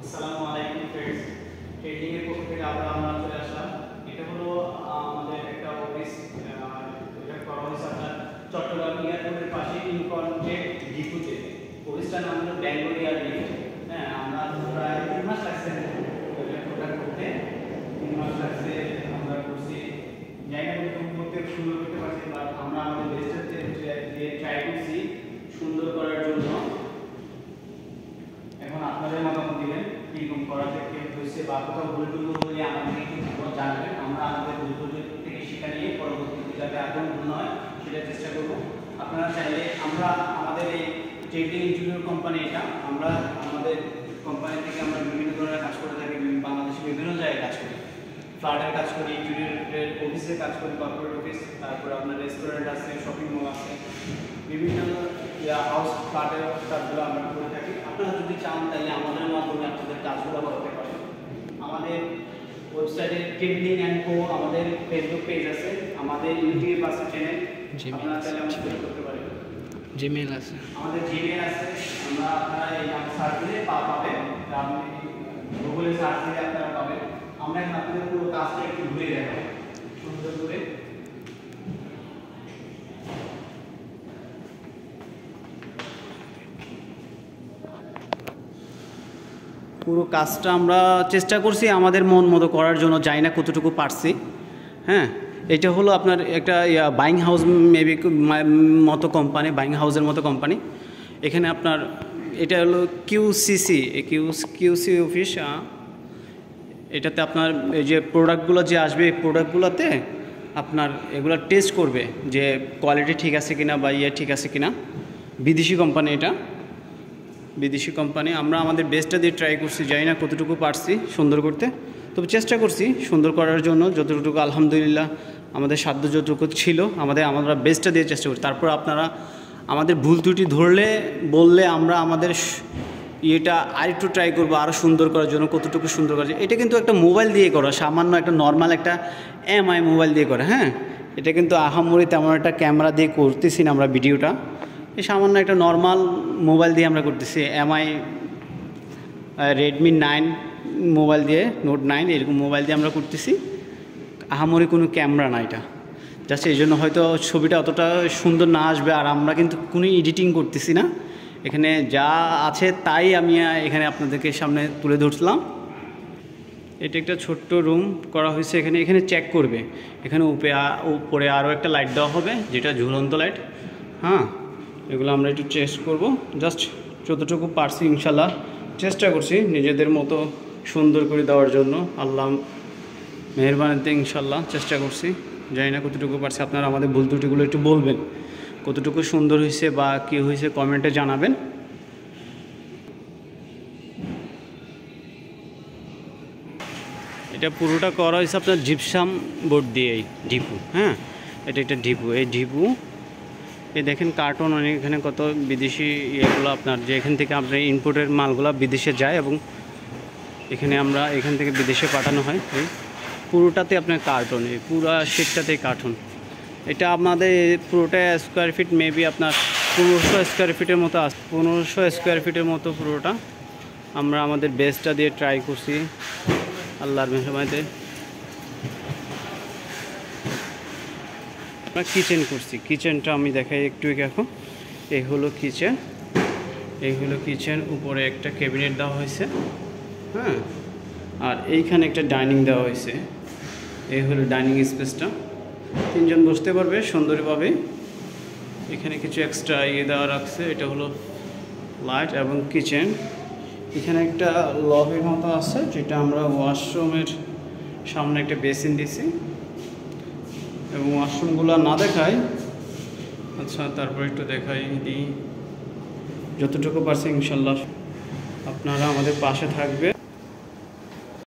আসসালামু আলাইকুম friends, trading এর পক্ষ থেকে আবার আমরা চলে আসলাম। এটা হলো আমাদের একটা অফিস, এটা করা হয়েছে আপনার চট্টগ্রাম এয়ারপোর্টের পাশে ইনকনজেট ডিপুতে। অফিসটার নাম হলো ব্যাঙ্গলোর এয়ারলিফট। হ্যাঁ, আমরা প্রায় 3 মাস লাগছে প্রোডাক্ট করতে। 3 মাস লাগছে আমরা করছি, জায়গা করতে সুন্দর করতে পারছি, বাট আমরা আমাদের বেস্টের দিয়ে ট্রাই করছি সুন্দর করার জন্য। এখন আপনাদের মতামত দিবেন কিরকম করাতে কেউ হয়েছে বা কোথাও ভুল টুল বলে আমাদেরকে একটু জানাবেন। আমরা আমাদের ভুল থেকে শিক্ষা নিয়ে পরবর্তীতে যাতে আদৌ ভুল নয় সেটা চেষ্টা করব। আপনারা চাইলে আমরা আমাদের এই ট্রেডিং ইনস্টিটিউট কোম্পানি, এটা আমরা আমাদের কোম্পানি থেকে আমরা বিভিন্ন ধরনের কাজ করে থাকি, বাংলাদেশের বিভিন্ন জায়গায় কাজ করি। ফ্ল্যাটের কাজ করি, ইন্টেরিয়রের অফিসের কাজ করি, কর্পোরেট অফিস, তারপরে আপনার রেস্টুরেন্ট আছে, শপিং মল আছে, বিভিন্ন হাউস ফ্ল্যাটের কাজগুলো আমরা করে থাকি। আপনারা যদি চান তাহলে আমাদের মাধ্যমে আপনাদের কাজগুলো করতে পারেন। আমাদের ওয়েবসাইটে ট্রেডিং অ্যান্ড কো, আমাদের ফেসবুক পেজ আছে, আমাদের ইউটিউব আছে চ্যানেল, আপনারা চাইলে আমাদের করতে পারেন। জিমেইল আছে, আমাদের জিমেইল আছে, আমরা আপনারা এই নাম সার্চ দিলে পাবেন, আপনি গুগলে সার্চ দিলে আপনারা পাবেন। আমরা এখন আপনাদের পুরো কাজটা একটু ঘুরে দেখাবো সুন্দর করে। পুরো কাজটা আমরা চেষ্টা করছি আমাদের মন মতো করার জন্য, জানি না কতটুকু পারছি। হ্যাঁ, এটা হলো আপনার একটা বাইং হাউস মেবি মতো কোম্পানি, বাইং হাউসের মতো কোম্পানি। এখানে আপনার এটা হলো কিউসি অফিস। এটাতে আপনার এই যে প্রোডাক্টগুলো যে আসবে, এই প্রোডাক্টগুলোতে আপনার এগুলো টেস্ট করবে যে কোয়ালিটি ঠিক আছে কিনা বা ঠিক আছে কিনা। বিদেশি কোম্পানি, এটা বিদেশি কোম্পানি। আমরা আমাদের বেস্টটা দিয়ে ট্রাই করছি, জানি না কতটুকু পারছি সুন্দর করতে, তবে চেষ্টা করছি সুন্দর করার জন্য যতটুকু আলহামদুলিল্লাহ আমাদের সাধ্য যতটুকু ছিল আমরা বেস্টটা দিয়ে চেষ্টা করি। তারপর আপনারা আমাদের ভুল ত্রুটি ধরলে বললে আমরা আমাদের ইয়েটা আরেকটু ট্রাই করবো আরও সুন্দর করার জন্য, কতটুকু সুন্দর করা যায়। এটা কিন্তু একটা মোবাইল দিয়ে করা, সামান্য একটা নর্মাল একটা এমআই মোবাইল দিয়ে করা। হ্যাঁ, এটা কিন্তু আহামরি তেমন একটা ক্যামেরা দিয়ে করতেছি না আমরা ভিডিওটা, এই সামান্য একটা নর্মাল মোবাইল দিয়ে আমরা করতেছি। এমআই রেডমি 9 মোবাইল দিয়ে, নোট 9 এরকম মোবাইল দিয়ে আমরা করতেছি। আহামরি কোনো ক্যামেরা না এটা, জাস্ট এই জন্য হয়তো ছবিটা অতটা সুন্দর না আসবে। আর আমরা কিন্তু কোনো এডিটিং করতেছি না, এখানে যা আছে তাই আমি এখানে আপনাদেরকে সামনে তুলে ধরলাম। এটা একটা ছোট্ট রুম করা হয়েছে, এখানে চেক করবে। এখানে উপরে আরও একটা লাইট দেওয়া হবে, যেটা ঝুলন্ত লাইট। হ্যাঁ, এগুলো আমরা একটু টেস্ট করব, জাস্ট যতটুকু পারছি ইনশাল্লাহ চেষ্টা করছি নিজেদের মতো সুন্দর করে দেওয়ার জন্য। আল্লাহ মেহেরবানিতে ইনশাল্লাহ চেষ্টা করছি, জানি না কতটুকু পারছি। আপনারা আমাদের ভুল ত্রুটিগুলো একটু বলবেন, কতটুকু সুন্দর হয়েছে বা কী হয়েছে কমেন্টে জানাবেন। এটা পুরোটা করা হয়েছে আপনার জিপসাম বোর্ড দিয়ে, এই ঢিপু। হ্যাঁ, এটা একটা ঢিপু, এই ঢিপু এই দেখেন কার্টন অনেক, এখানে কত বিদেশি ইয়েগুলো আপনার, যে এখান থেকে আপনার ইনপুটের মালগুলো বিদেশে যায় এবং এখান থেকে বিদেশে পাঠানো হয়। এই পুরোটাতে আপনার কার্টন, এই পুরো শিটটাতেই কার্টন। এটা আপনাদের পুরোটা স্কোয়ার ফিট মেবি আপনার 1500 স্কোয়ার ফিটের মতো আছে, 1500 স্কোয়ার ফিটের মতো পুরোটা। আমরা আমাদের বেস্টটা দিয়ে ট্রাই করছি আল্লাহর মেহরবানিতে। আমরা কিচেন করছি, কিচেনটা আমি দেখাই একটু এখন। এই হলো কিচেন, উপরে একটা ক্যাবিনেট দেওয়া হয়েছে। হ্যাঁ, আর এইখানে একটা ডাইনিং দেওয়া হয়েছে। এই হলো ডাইনিং স্পেসটা, 3 জন বসতে পারবে সুন্দরভাবে। এখানে কিছু এক্সট্রা দেওয়া রাখছে, এটা হলো লাইট এবং কিচেন। এখানে একটা লবির মতো আছে, যেটা আমরা ওয়াশরুমের সামনে একটা বেসিন দিছি এবং ওয়াশরুমগুলো না দেখাই, আচ্ছা তারপর একটু দেখাই দিই যতটুকু পারছি ইনশাল্লাহ। আপনারা আমাদের পাশে থাকবে।